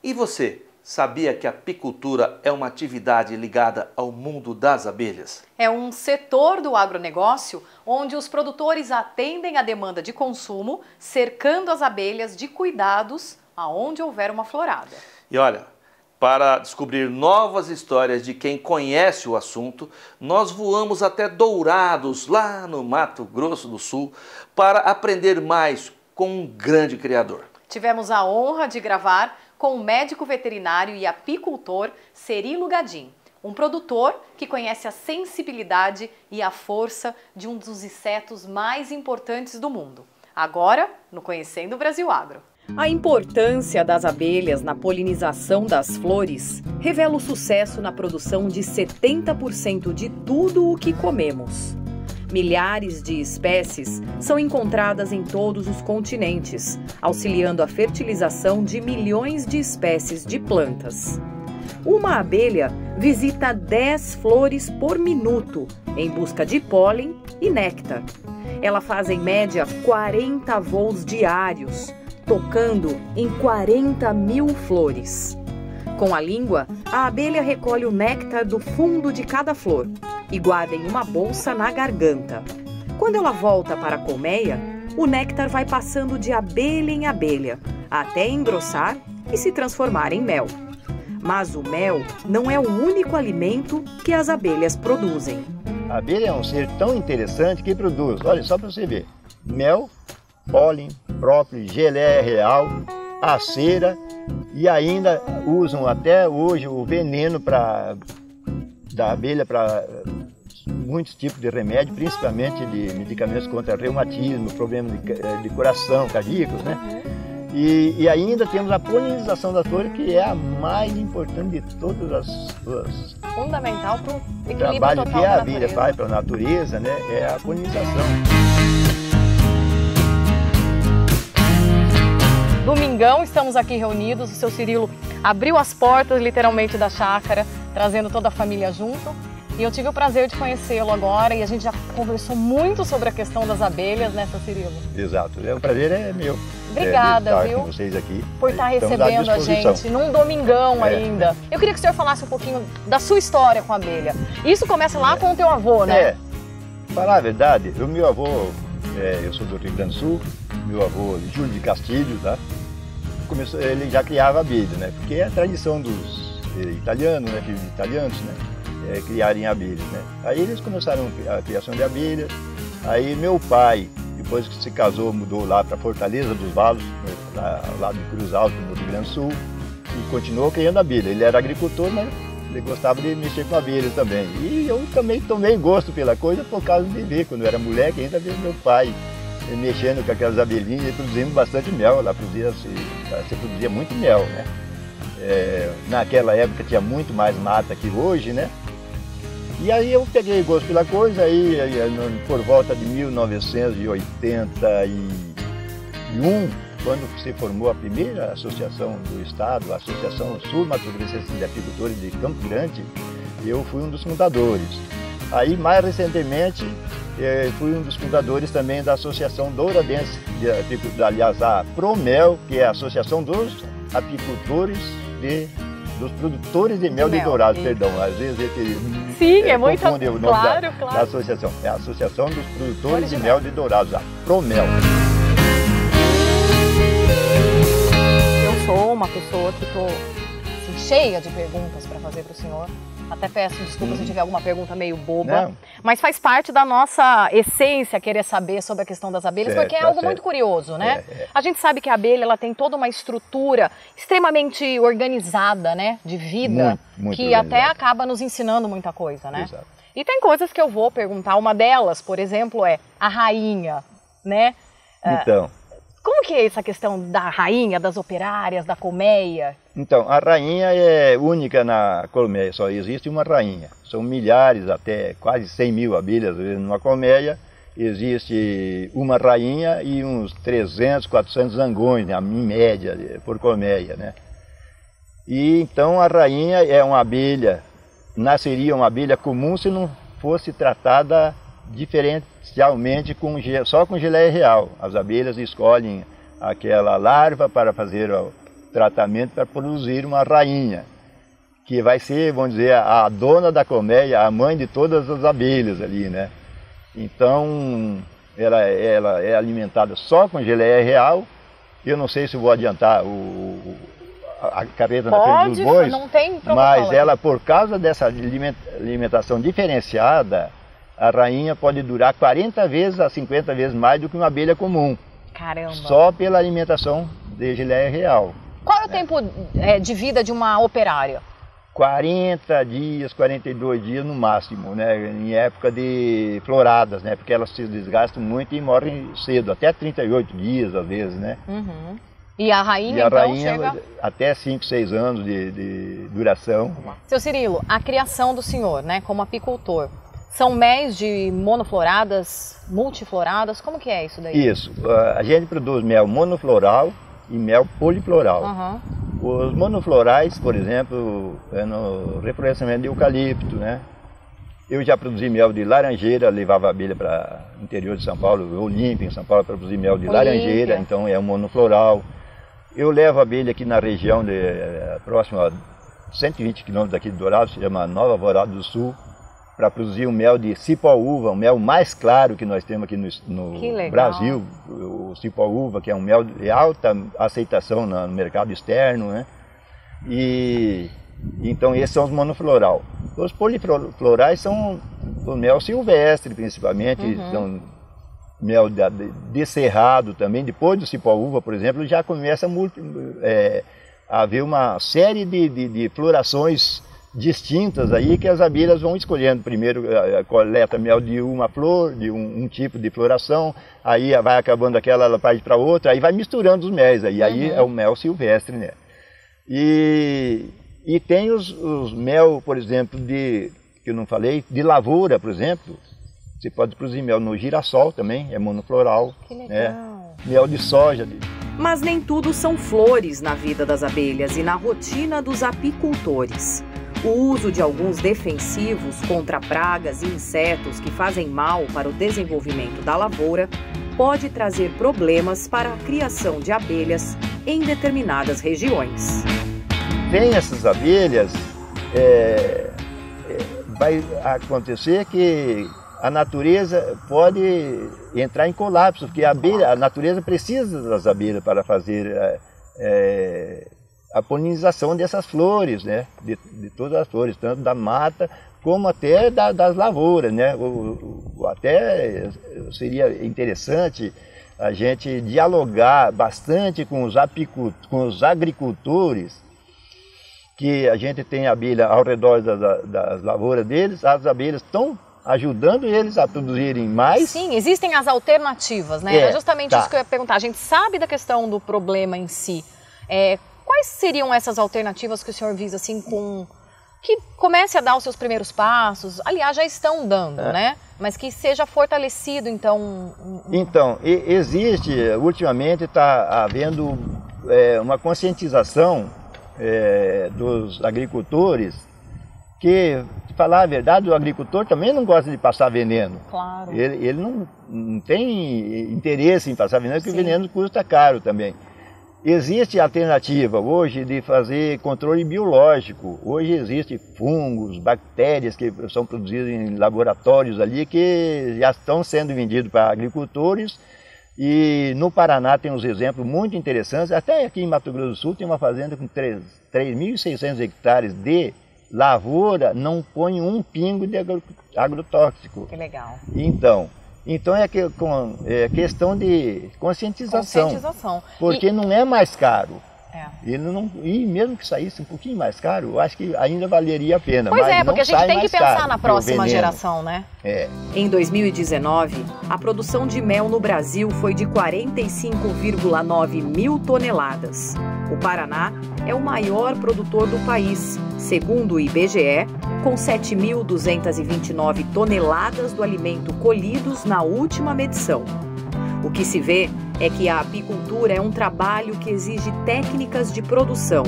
E você, sabia que a apicultura é uma atividade ligada ao mundo das abelhas? É um setor do agronegócio onde os produtores atendem à demanda de consumo, cercando as abelhas de cuidados aonde houver uma florada. E olha, para descobrir novas histórias de quem conhece o assunto, nós voamos até Dourados, lá no Mato Grosso do Sul, para aprender mais com um grande criador. Tivemos a honra de gravar com o médico veterinário e apicultor Cirilo Gadim, um produtor que conhece a sensibilidade e a força de um dos insetos mais importantes do mundo. Agora, no Conhecendo o Brasil Agro. A importância das abelhas na polinização das flores revela o sucesso na produção de 70% de tudo o que comemos. Milhares de espécies são encontradas em todos os continentes, auxiliando a fertilização de milhões de espécies de plantas. Uma abelha visita 10 flores por minuto em busca de pólen e néctar. Ela faz em média 40 voos diários, tocando em 40 mil flores. Com a língua, a abelha recolhe o néctar do fundo de cada flor e guarda em uma bolsa na garganta. Quando ela volta para a colmeia, o néctar vai passando de abelha em abelha, até engrossar e se transformar em mel. Mas o mel não é o único alimento que as abelhas produzem. A abelha é um ser tão interessante que produz, olha só para você ver, mel, pólen, própolis, geleia real, a cera e ainda usam até hoje o veneno da abelha para muitos tipos de remédio, principalmente de medicamentos contra reumatismo, problemas de coração, cardíacos, né? E ainda temos a polinização da flor, que é a mais importante de todas as Fundamental para o equilíbrio trabalho total que a da abelha natureza. faz para a natureza, né? É a polinização. Domingão, estamos aqui reunidos, o seu Cirilo abriu as portas literalmente da chácara, trazendo toda a família junto. E eu tive o prazer de conhecê-lo agora e a gente já conversou muito sobre a questão das abelhas, né, seu Cirilo? Exato, o prazer é meu. Obrigada, estar viu? Com vocês aqui. Por estar Estamos à recebendo a disposição. gente num domingão ainda. Eu queria que o senhor falasse um pouquinho da sua história com a abelha. Isso começa lá com o teu avô, né? Falar a verdade, o meu avô, eu sou do Rio Grande do Sul, meu avô Júlio de Castilho, tá? Ele já criava abelha, né? Porque é a tradição dos italianos, né? Filhos de italianos, né? Criarem abelhas, né? Aí eles começaram a criação de abelhas. Aí meu pai, depois que se casou, mudou lá para Fortaleza dos Valos, lá de Cruz Alta, no Rio Grande do Sul, e continuou criando abelha. Ele era agricultor, mas ele gostava de mexer com abelhas também. E eu também tomei gosto pela coisa por causa de ver, quando eu era moleque, ainda vi meu pai mexendo com aquelas abelhinhas e produzindo bastante mel. Lá se produzia muito mel, né? Naquela época tinha muito mais mata que hoje, né? E aí eu peguei gosto pela coisa, aí por volta de 1981, quando se formou a primeira associação do Estado, a Associação Sul-Mato-Grossense de Apicultores de Campo Grande, eu fui um dos fundadores. Aí, mais recentemente, fui um dos fundadores também da Associação Douradense, aliás, a Promel, que é a Associação dos Apicultores dos produtores de mel de Dourados, perdão, às vezes Sim, é muito confunde o nome claro. da associação. É a Associação dos Produtores de Mel de Dourados, a Promel. Eu sou uma pessoa que estou assim, cheia de perguntas para fazer para o senhor. Até peço desculpa se tiver alguma pergunta meio boba, Não. Mas faz parte da nossa essência querer saber sobre a questão das abelhas, porque é algo muito curioso, né? A gente sabe que a abelha ela tem toda uma estrutura extremamente organizada, né, de vida, muito que até acaba nos ensinando muita coisa, né? Exato. E tem coisas que eu vou perguntar, uma delas, por exemplo, é a rainha, né? Então... Como que é essa questão da rainha, das operárias, da colmeia? Então, a rainha é única na colmeia, só existe uma rainha. São milhares, até quase 100 mil abelhas numa colmeia. Existe uma rainha e uns 300, 400 zangões, né, em média, por colmeia, né? E então a rainha é uma abelha, nasceria uma abelha comum se não fosse tratada diferencialmente só com geleia real. As abelhas escolhem aquela larva para fazer tratamento para produzir uma rainha, que vai ser, vamos dizer, a dona da colmeia, a mãe de todas as abelhas ali, né? Então, ela é alimentada só com geleia real. Eu não sei se vou adiantar a carreta na frente dos bois, não tem problema, mas ela, por causa dessa alimentação diferenciada, a rainha pode durar 40 vezes a 50 vezes mais do que uma abelha comum. Caramba! Só pela alimentação de geleia real. Qual é o tempo de vida de uma operária? 40 dias, 42 dias no máximo, né? Em época de floradas, né? Porque elas se desgastam muito e morrem cedo, até 38 dias às vezes, né? Uhum. E a rainha, E a então, rainha chega... até 5, 6 anos de duração. Seu Cirilo, a criação do senhor, né, como apicultor, são méis de monofloradas, multifloradas, como que é isso daí? Isso, a gente produz mel monofloral e mel polifloral. Uhum. Os monoflorais, por exemplo, é no reflorescimento de eucalipto, né? Eu já produzi mel de laranjeira, levava abelha para o interior de São Paulo, Olímpia, em São Paulo, para produzir mel de laranjeira, então é um monofloral. Eu levo abelha aqui na região, próximo a 120 quilômetros daqui de Dourados, se chama Nova Alvorada do Sul, para produzir um mel de cipó-uva, um mel mais claro que nós temos aqui no Brasil, o cipó-uva, que é um mel de alta aceitação no mercado externo, né? E então esses são os monofloral. Os poliflorais são o mel silvestre, principalmente, são mel de cerrado também. Depois do cipó-uva, por exemplo, já começa a haver uma série de florações distintas aí que as abelhas vão escolhendo. Primeiro coleta mel de uma flor, de um tipo de floração, aí vai acabando aquela, ela parte para outra, aí vai misturando os méis, aí é o mel silvestre, né? E tem os mel, por exemplo, que eu não falei, de lavoura, por exemplo. Você pode produzir mel no girassol também, é monofloral. Que legal. Né? Mel de soja. Mas nem tudo são flores na vida das abelhas e na rotina dos apicultores. O uso de alguns defensivos contra pragas e insetos que fazem mal para o desenvolvimento da lavoura pode trazer problemas para a criação de abelhas em determinadas regiões. Tem essas abelhas, vai acontecer que a natureza pode entrar em colapso, porque a natureza precisa das abelhas para fazer a polinização dessas flores, né? De todas as flores, tanto da mata como até das lavouras, né? Até seria interessante a gente dialogar bastante com os agricultores, que a gente tem abelha ao redor das lavouras deles, as abelhas estão ajudando eles a produzirem mais. Sim, existem as alternativas, né? É justamente isso que eu ia perguntar. A gente sabe da questão do problema em si. Quais seriam essas alternativas que o senhor visa, assim, que comece a dar os seus primeiros passos? Aliás, já estão dando, né? Mas que seja fortalecido, então... Então, existe, ultimamente está havendo uma conscientização dos agricultores, que, para falar a verdade, o agricultor também não gosta de passar veneno. Claro. Ele não tem interesse em passar veneno, porque o veneno custa caro também. Existe alternativa hoje de fazer controle biológico. Hoje existem fungos, bactérias que são produzidos em laboratórios ali, que já estão sendo vendidos para agricultores. E no Paraná tem uns exemplos muito interessantes. Até aqui em Mato Grosso do Sul tem uma fazenda com 3.600 hectares de lavoura, não põe um pingo de agrotóxico. Que legal. Então é questão de conscientização. Porque não é mais caro. E mesmo que saísse um pouquinho mais caro, eu acho que ainda valeria a pena. Pois mas porque a gente tem que pensar na próxima geração, né? Em 2019, a produção de mel no Brasil foi de 45,9 mil toneladas. O Paraná é o maior produtor do país, segundo o IBGE, com 7.229 toneladas do alimento colhidos na última medição. O que se vê é que a apicultura é um trabalho que exige técnicas de produção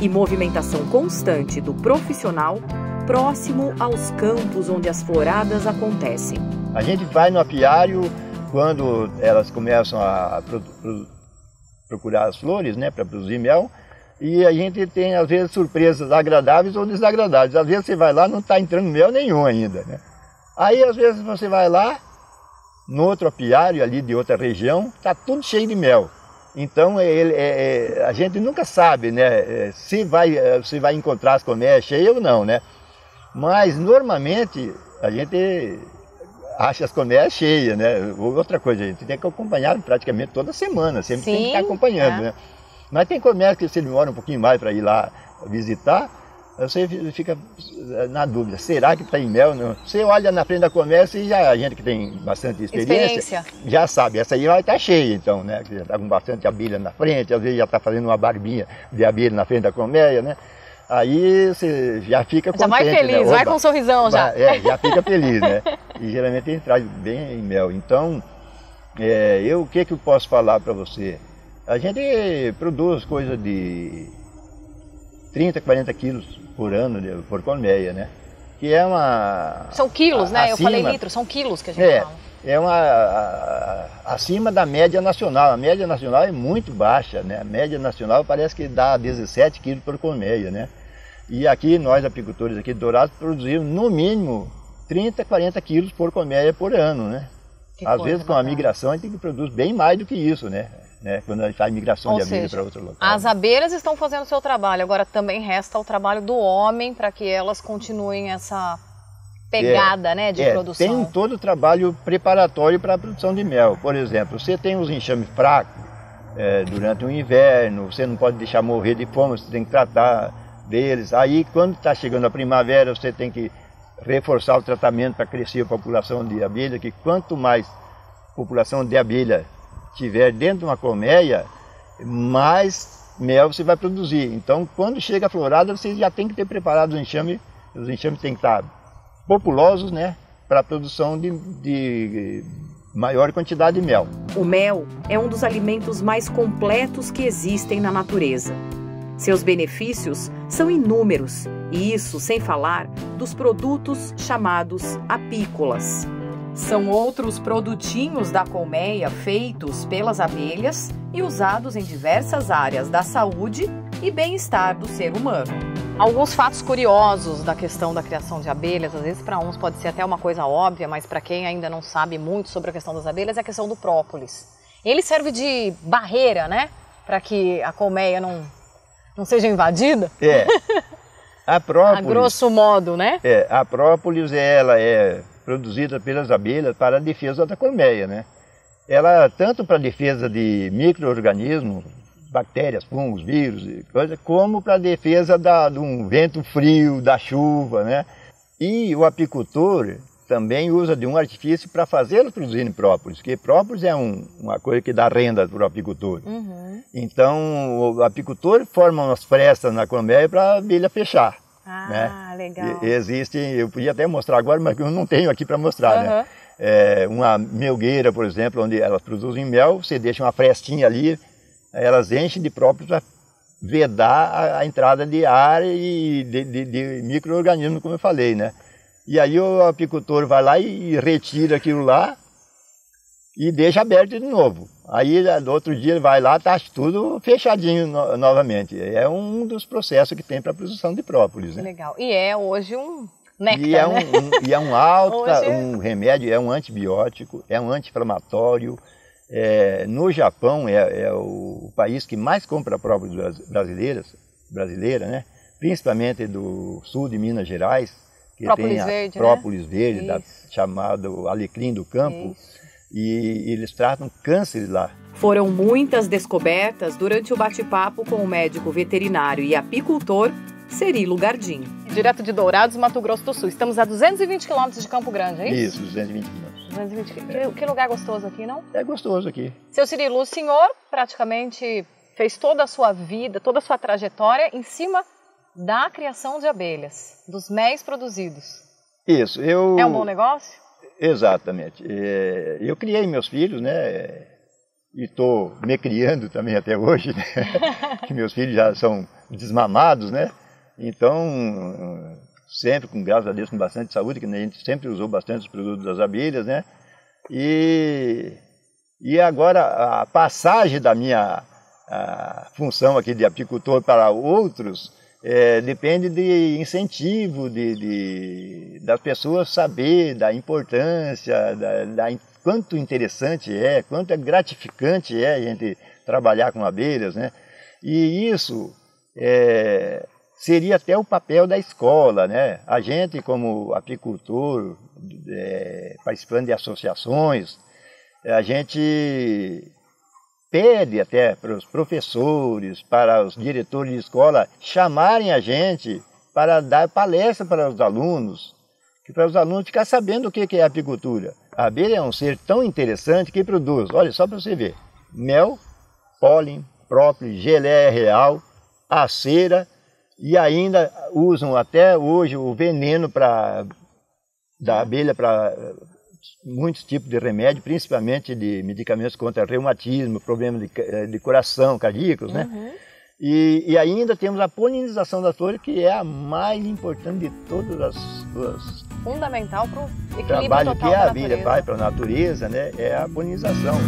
e movimentação constante do profissional próximo aos campos onde as floradas acontecem. A gente vai no apiário quando elas começam a procurar as flores, né, para produzir mel. E a gente tem, às vezes, surpresas agradáveis ou desagradáveis. Às vezes você vai lá, não está entrando mel nenhum ainda, né? Aí, às vezes, você vai lá, no outro apiário ali de outra região, está tudo cheio de mel. Então, a gente nunca sabe, né, se vai encontrar as colmeias cheias ou não, né? Mas, normalmente, a gente acha as colmeias cheias, né? Outra coisa, a gente tem que acompanhar praticamente toda semana, sempre tem que estar acompanhando, né? Mas tem colmeias que você demora um pouquinho mais para ir lá visitar, você fica na dúvida, será que está em mel? Não? Você olha na frente da colmeia e a gente que tem bastante experiência já sabe, essa aí vai estar cheia então, né? Já está com bastante abelha na frente, às vezes já está fazendo uma barbinha de abelha na frente da colmeia, né? Aí você já fica contente, já vai feliz, né? vai com um sorrisão já. Já fica feliz, né? E geralmente ele traz bem em mel. Então, o que eu posso falar para você? A gente produz coisa de 30, 40 quilos por ano por colmeia, né? Que é uma... São quilos, né? Eu falei litros, são quilos que a gente fala. É acima da média nacional. A média nacional é muito baixa, né? A média nacional parece que dá 17 quilos por colmeia, né? E aqui, nós apicultores aqui de Dourados produzimos no mínimo 30, 40 quilos por colmeia por ano, né? Às vezes com a migração a gente produz bem mais do que isso, né? Quando a gente faz migração de abelha para outro local. As abelhas estão fazendo o seu trabalho, agora também resta o trabalho do homem para que elas continuem essa pegada, né, de produção. Tem todo o trabalho preparatório para a produção de mel. Por exemplo, você tem os enxames fracos durante o inverno, você não pode deixar morrer de fome, você tem que tratar deles. Aí, quando está chegando a primavera, você tem que reforçar o tratamento para crescer a população de abelha, que quanto mais população de abelha tiver dentro de uma colmeia, mais mel você vai produzir. Então, quando chega a florada, você já tem que ter preparado os enxames têm que estar populosos, né, para a produção de maior quantidade de mel. O mel é um dos alimentos mais completos que existem na natureza. Seus benefícios são inúmeros, e isso sem falar dos produtos chamados apícolas. São outros produtinhos da colmeia feitos pelas abelhas e usados em diversas áreas da saúde e bem-estar do ser humano. Alguns fatos curiosos da questão da criação de abelhas, às vezes para uns pode ser até uma coisa óbvia, mas para quem ainda não sabe muito sobre a questão das abelhas, é a questão do própolis. Ele serve de barreira, né? Para que a colmeia não seja invadida? A própolis... A grosso modo, né? A própolis, ela é produzida pelas abelhas para a defesa da colmeia, né? Ela, tanto para a defesa de micro-organismos, bactérias, fungos, vírus, como para a defesa de um vento frio, da chuva, né? E o apicultor também usa de um artifício para fazê-lo produzir própolis, porque própolis é uma coisa que dá renda para o apicultor. Então, o apicultor forma umas frestas na colmeia para a abelha fechar. Né? Legal. Existem, eu podia até mostrar agora, mas eu não tenho aqui para mostrar, né? Uma melgueira, por exemplo, onde elas produzem mel, você deixa uma frestinha ali, elas enchem de própolis para vedar a entrada de ar e de micro-organismos, como eu falei, né? E aí o apicultor vai lá e retira aquilo lá e deixa aberto de novo. Aí no outro dia ele vai lá, está tudo fechadinho novamente. É um dos processos que tem para a produção de própolis, né? Legal. E é hoje um néctar, e é um remédio, é um antibiótico, é um anti-inflamatório. No Japão é o país que mais compra própolis brasileira, né? Principalmente do sul de Minas Gerais, que própolis tem a verde, própolis verde, chamado alecrim do campo. E eles tratam câncer lá. Foram muitas descobertas durante o bate-papo com o médico veterinário e apicultor Cerilo Gardim. Direto de Dourados, Mato Grosso do Sul. Estamos a 220 quilômetros de Campo Grande, é isso? Isso, 220 quilômetros. 220 quilômetros. Que lugar gostoso aqui, não? É gostoso aqui. Seu Cerilo, o senhor praticamente fez toda a sua vida, toda a sua trajetória em cima da criação de abelhas, dos méis produzidos. Isso. É um bom negócio? Exatamente. Eu criei meus filhos, né? E estou me criando também até hoje, né? Que meus filhos já são desmamados, né? Então, sempre, graças a Deus, com bastante saúde, que a gente sempre usou bastante os produtos das abelhas, né? E agora, a passagem da minha a função aqui de apicultor para outros depende de incentivo, das pessoas saber da importância, quanto interessante quanto é gratificante a gente trabalhar com abelhas, né? E isso seria até o papel da escola, né? A gente, como apicultor, participando de associações, a gente pede até para os professores, para os diretores de escola chamarem a gente para dar palestra para os alunos, para os alunos ficarem sabendo o que é apicultura. A abelha é um ser tão interessante que produz, olha só para você ver, mel, pólen, própolis, geleia real, a cera, e ainda usam até hoje o veneno da abelha para muitos tipos de remédio, principalmente de medicamentos contra reumatismo, problemas de coração, cardíacos, né? E ainda temos a polinização das flores, que é a mais importante de todas as fundamental para o equilíbrio trabalho total que a da abelha natureza. faz para a natureza, né? É a polinização.